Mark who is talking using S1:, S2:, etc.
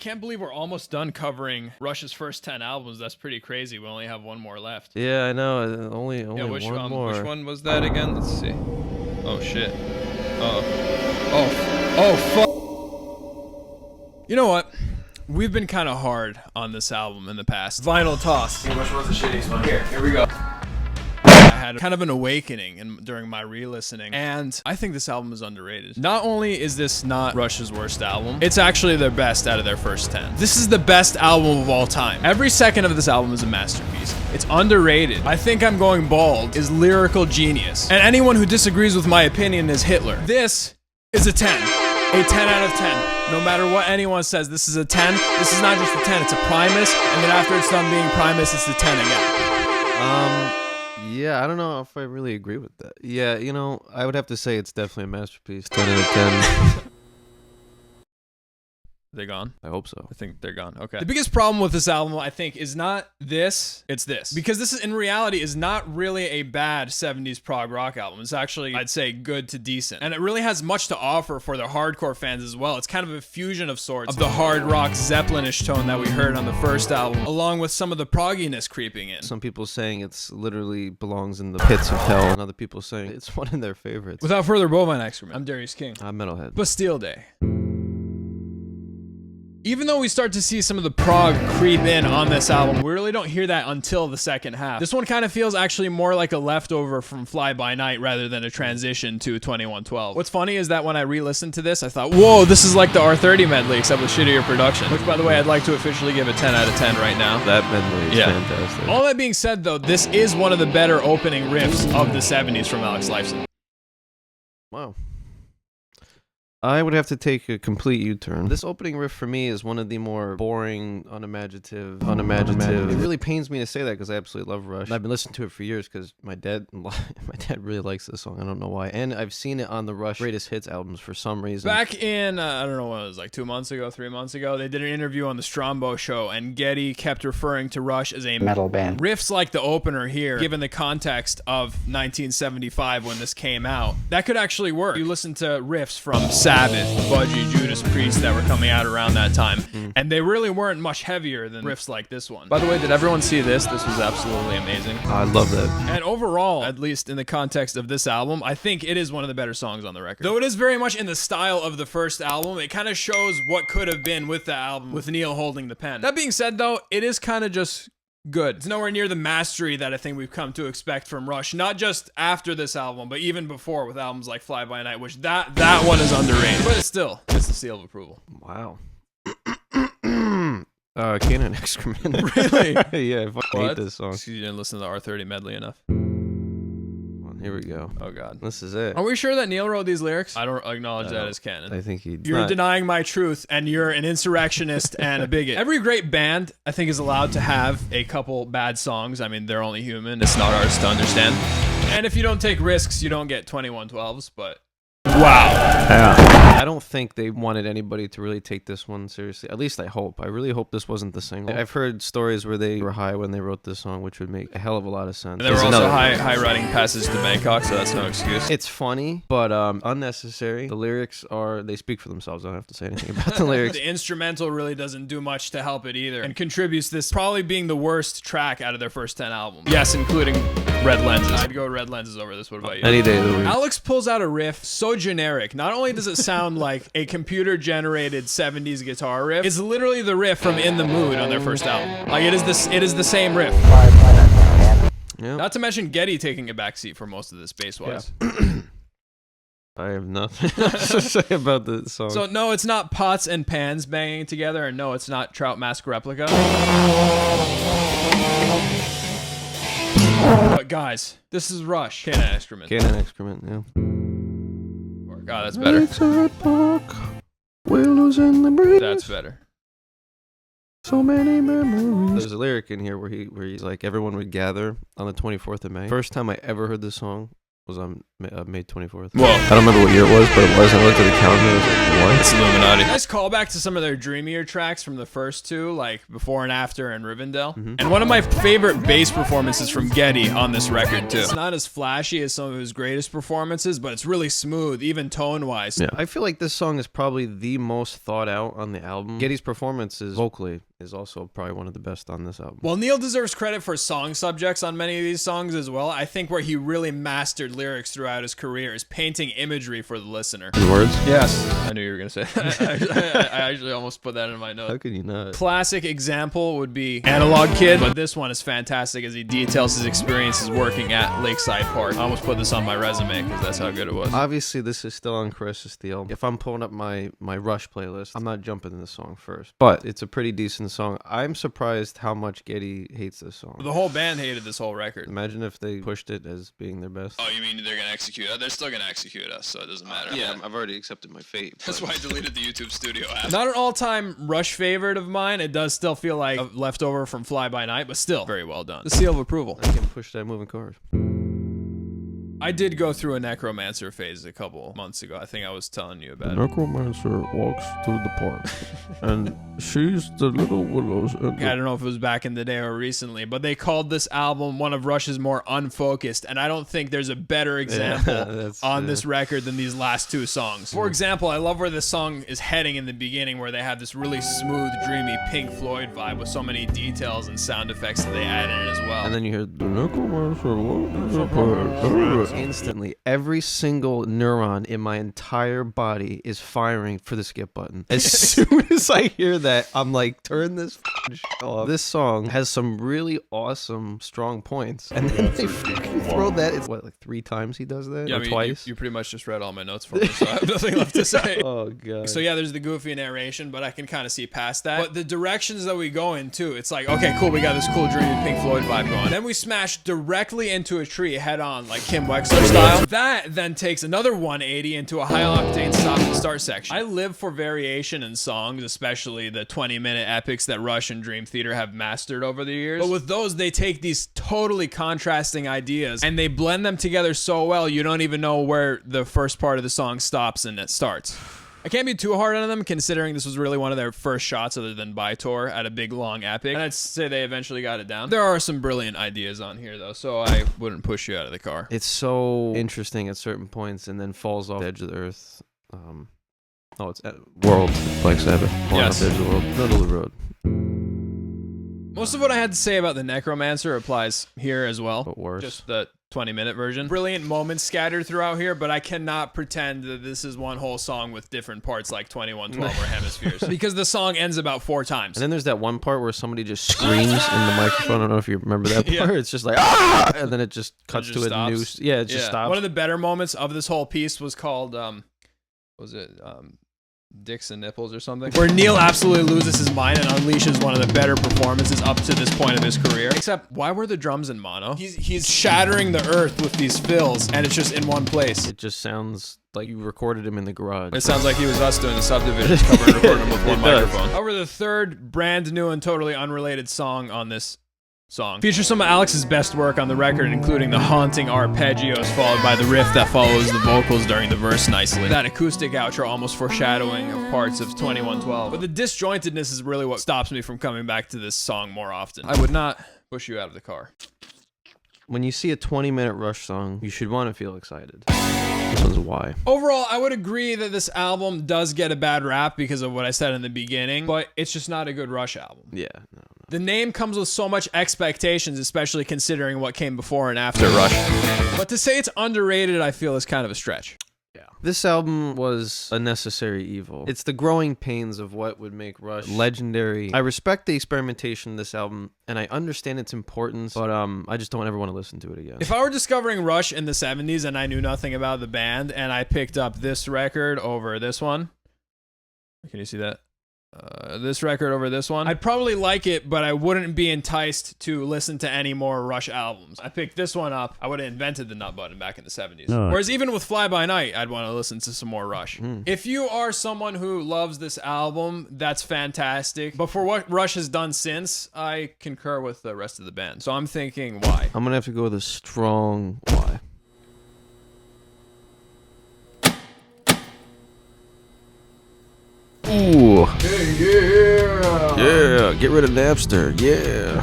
S1: can't believe we're almost done covering Rush's first 10 albums. That's pretty crazy. We only have one more left.
S2: Yeah, I know. Only
S1: which,
S2: one more.
S1: Which one was that again? Let's see. Oh, shit. Oh, fuck. You know what? We've been kind of hard on this album in the past. Vinyl toss.
S3: Which one's the shittiest one?
S1: Here we go. I had kind of an awakening during my re-listening, and I think this album is underrated. Not only is this not Rush's worst album, it's actually their best out of their first 10. This is the best album of all time. Every second of this album is a masterpiece. It's underrated. I Think I'm Going Bald is lyrical genius, and anyone who disagrees with my opinion is Hitler. This is a 10. A 10 out of 10. No matter what anyone says, this is a 10. This is not just a 10, it's a Primus, and then after it's done being Primus, it's a 10 again.
S2: Yeah, I don't know if I really agree with that. Yeah, you know, I would have to say it's definitely a masterpiece. 10 out of 10.
S1: They gone?
S2: I hope so.
S1: I think they're gone. Okay. The biggest problem with this album, I think, is not this, it's this. Because this is, in reality, is not really a bad 70s prog rock album. It's actually, I'd say, good to decent. And it really has much to offer for the hardcore fans as well. It's kind of a fusion of sorts of the hard rock Zeppelin-ish tone that we heard on the first album, along with some of the progginess creeping in.
S2: Some people saying it's literally belongs in the pits of hell, and other people saying it's one of their favorites.
S1: Without further bovine excrement, I'm Darius King.
S2: I'm Metalhead.
S1: Bastille Day. Even though we start to see some of the prog creep in on this album, we really don't hear that until the second half. This one kind of feels actually more like a leftover from Fly By Night rather than a transition to 2112. What's funny is that when I re-listened to this, I thought, whoa, this is like the R30 medley except with shittier production. Which, by the way, I'd like to officially give a 10 out of 10 right now.
S2: That medley is fantastic.
S1: All that being said, though, this is one of the better opening riffs of the 70s from Alex Lifeson.
S2: Wow. I would have to take a complete U-turn. This opening riff for me is one of the more boring, unimaginative. It really pains me to say that because I absolutely love Rush. And I've been listening to it for years because my dad really likes this song. I don't know why. And I've seen it on the Rush Greatest Hits albums for some reason.
S1: Back in, I don't know what it was, like 2 months ago, 3 months ago, they did an interview on the Strombo show, and Geddy kept referring to Rush as a metal band. Riffs like the opener here, given the context of 1975 when this came out, that could actually work. You listen to riffs from Sabbath, Budgie, Judas Priest that were coming out around that time, and they really weren't much heavier than riffs like this one. By the way, did everyone see this? This was absolutely amazing.
S2: I love that.
S1: And overall, at least in the context of this album, I think it is one of the better songs on the record. Though it is very much in the style of the first album, it kind of shows what could have been with the album with Neil holding the pen. That being said, though, it is kind of just good. It's nowhere near the mastery that I think we've come to expect from Rush, not just after this album, but even before with albums like Fly By Night, which that one is underrated. But it's still, it's the seal of approval.
S2: Wow. Cannon excrement.
S1: Really?
S2: Yeah, I fucking hate this song.
S1: You didn't listen to the R30 medley enough.
S2: Here we go.
S1: Oh, God.
S2: This is it.
S1: Are we sure that Neil wrote these lyrics? I don't acknowledge that as canon.
S2: I think he...
S1: You're denying my truth, and you're an insurrectionist and a bigot. Every great band, I think, is allowed to have a couple bad songs. I mean, they're only human. It's not ours to understand. And if you don't take risks, you don't get 2112s, but... Wow.
S2: Yeah. I don't think they wanted anybody to really take this one seriously. At least I hope. I really hope this wasn't the single. I've heard stories where they were high when they wrote this song, which would make a hell of a lot of sense.
S1: And there were also high riding passes to Bangkok, so that's no excuse.
S2: It's funny, but unnecessary. The lyrics they speak for themselves. I don't have to say anything about the lyrics.
S1: The instrumental really doesn't do much to help it either, and contributes this probably being the worst track out of their first 10 albums. Yes, including Red Lenses. I'd go Red Lenses over this. What about you?
S2: Any day of the week.
S1: Alex pulls out a riff so generic. Not only does it sound like a computer-generated 70s guitar riff, it's literally the riff from In the Mood on their first album. Like, it is the same riff.
S2: Yep.
S1: Not to mention Geddy taking a backseat for most of this bass-wise.
S2: Yeah. I have nothing else to say about this song.
S1: So, no, it's not pots and pans banging together, and no, it's not Trout Mask Replica. But guys, this is Rush. Cannon excrement.
S2: Cannon excrement, yeah.
S1: God, that's better.
S2: Lakeside Park, willows in the breeze.
S1: That's better.
S2: So many memories. There's a lyric in here where he's like, everyone would gather on the 24th of May. First time I ever heard this song, was on May 24th.
S1: Whoa.
S2: I don't remember what year it was, but it was. I looked at the calendar. I was like, what?
S1: It's Illuminati. Nice callback to some of their dreamier tracks from the first two, like Before and After and Rivendell. And one of my favorite bass performances from Geddy on this record, too. It's not as flashy as some of his greatest performances, but it's really smooth, even tone-wise.
S2: Yeah. I feel like this song is probably the most thought out on the album. Geddy's performances vocally is also probably one of the best on this album.
S1: While Neil deserves credit for song subjects on many of these songs as well, I think where he really mastered lyrics throughout his career is painting imagery for the listener.
S2: The words?
S1: Yes. I knew you were going to say that. I actually almost put that in my notes.
S2: How could you not?
S1: Classic example would be Analog Kid, but this one is fantastic as he details his experiences working at Lakeside Park. I almost put this on my resume because that's how good it was.
S2: Obviously, this is still on Caressa Steel. If I'm pulling up my Rush playlist, I'm not jumping to this song first, but it's a pretty decent song. I'm surprised how much Geddy hates this song.
S1: The whole band hated this whole record.
S2: Imagine if they pushed it as being their best.
S1: Oh, you mean they're going to execute us? They're still going to execute us, so it doesn't matter.
S2: Yeah, I've already accepted my fate.
S1: That's why I deleted the YouTube Studio app. Not an all-time Rush favorite of mine. It does still feel like a leftover from Fly By Night, but still very well done. The seal of approval.
S2: I can push that moving cars.
S1: I did go through a Necromancer phase a couple months ago. I think I was telling you about it.
S3: Necromancer walks through the park, and she's the little willows.
S1: I don't know if it was back in the day or recently, but they called this album one of Rush's more unfocused, and I don't think there's a better example on this record than these last two songs. For example, I love where this song is heading in the beginning, where they have this really smooth, dreamy Pink Floyd vibe with so many details and sound effects that they add in as well.
S2: And then you hear
S3: The Necromancer walks through the park.
S2: instantly, every single neuron in my entire body is firing for the skip button. As soon as I hear that, I'm like, turn this off. This song has some really awesome, strong points. And then they fucking throw that. It's what, like 3 times he does that?
S1: Yeah,
S2: Or
S1: I mean,
S2: twice?
S1: You pretty much just read all my notes for me, so I have nothing left to say.
S2: Oh, God.
S1: So yeah, there's the goofy narration, but I can kind of see past that. But the directions that we go in, too, it's like, okay, cool, we got this cool, dreamy Pink Floyd vibe going. Then we smash directly into a tree head on, like Kim Wexler style. That then takes another 180 into a high-octane stop and start section. I live for variation in songs, especially the 20-minute epics that Rush and Dream Theater have mastered over the years. But with those, they take these totally contrasting ideas and they blend them together so well, you don't even know where the first part of the song stops and it starts. I can't be too hard on them, considering this was really one of their first shots other than By Tour at a big, long epic. And I'd say they eventually got it down. There are some brilliant ideas on here, though, so I wouldn't push you out of the car.
S2: It's so interesting at certain points and then falls off the edge of the earth. It's World, Black Sabbath.
S1: Yes.
S2: Off the edge of the world. Middle of the road.
S1: Most of what I had to say about the Necromancer applies here as well.
S2: But worse.
S1: Just the 20-minute version. Brilliant moments scattered throughout here, but I cannot pretend that this is one whole song with different parts like 2112 or Hemispheres. Because the song ends about 4 times.
S2: And then there's that one part where somebody just screams in the microphone. I don't know if you remember that part. Yeah. It's just like, ah! And then it just cuts to a new... Yeah, it just stops.
S1: One of the better moments of this whole piece was called, Dicks and Nipples or something, where Neil absolutely loses his mind and unleashes one of the better performances up to this point of his career. Except, why were the drums in mono? He's shattering the earth with these fills, and it's just in one place.
S2: It just sounds like you recorded him in the garage.
S1: It sounds like he was us doing the subdivisions cover and recording him with one microphone. However, the third brand new and totally unrelated song on this song features some of Alex's best work on the record, including the haunting arpeggios followed by the riff that follows the vocals during the verse nicely. That acoustic outro almost foreshadowing of parts of 2112. But the disjointedness is really what stops me from coming back to this song more often. I would not push you out of the car.
S2: When you see a 20-minute Rush song, you should want to feel excited. This one's why.
S1: Overall, I would agree that this album does get a bad rap because of what I said in the beginning, but it's just not a good Rush album.
S2: Yeah, no.
S1: The name comes with so much expectations, especially considering what came before and after Rush. But to say it's underrated, I feel is kind of a stretch.
S2: Yeah. This album was a necessary evil. It's the growing pains of what would make Rush legendary. I respect the experimentation in this album, and I understand its importance, but I just don't ever want to listen to it again.
S1: If I were discovering Rush in the 70s and I knew nothing about the band, and I picked up this record over this one, can you see that? This record over this one, I'd probably like it, but I wouldn't be enticed to listen to any more Rush albums. I picked this one up, I would have invented the nut button back in the 70s. Whereas even with Fly By Night, I'd want to listen to some more Rush. If you are someone who loves this album, that's fantastic. But for what Rush has done since, I concur with the rest of the band. So I'm thinking, why?
S2: I'm going to have to go with a strong why. Ooh. Yeah. Yeah. Get rid of Napster. Yeah.